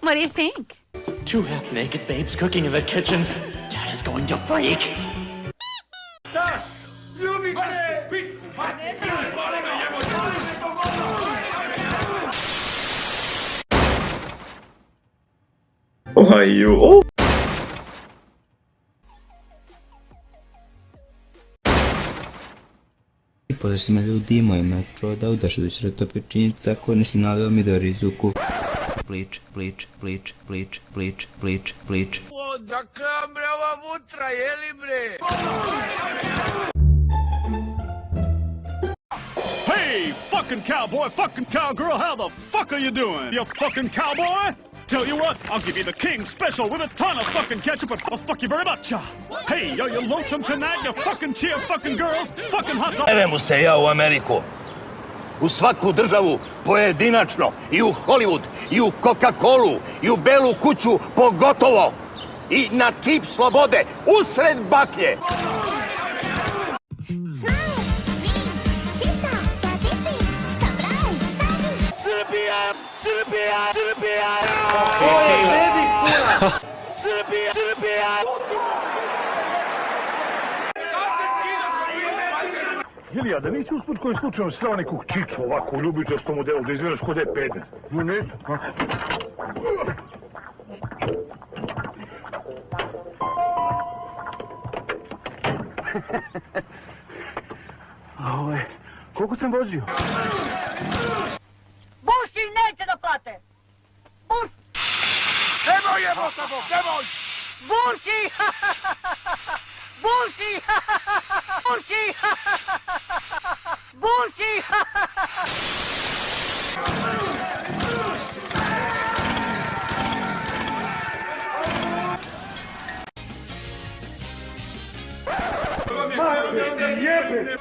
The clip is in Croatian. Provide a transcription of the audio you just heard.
What do you think? Two half-naked babes cooking in the kitchen. Dad is going to freak. Stas, ljubite! Ohio. Poslije ljudi moj mečo da udaš do srtopečinjica koji nisi nalio mi do rizuku. Plič, plič, plič, plič, plič, plič, plič. Odakle vam bre ova vutra, jeli bre? Hey, fucking cowboy, fucking cowgirl, how the fuck are you doing? You fucking cowboy? Tell you what, I'll give you the king special with a ton of fucking ketchup and I'll fuck you very much. Hey, are you lonesome tonight, you fucking cheer fucking girls, fucking hot dog? Evo se ja u Ameriku, u svaku državu pojedinačno, i u Hollywood, i u Coca-Colu, i u Belu kuću pogotovo, i na kip slobode, usred baklje. Srbija, Srbija, Srbija! Oj, vedi kura! Srbija, Srbija! Ilija, da nisi usput koji slučajno srao nekog čiču ovako u ljubičastom modelu, da izgledaš kod je peder? No neću. A ovo je, koliko sam vozio? Bursi neće da plate! Burs! Nemoj jebotavo, nemoj! Bursi! Bursi! Bursi! Bursi! Mate, jebe!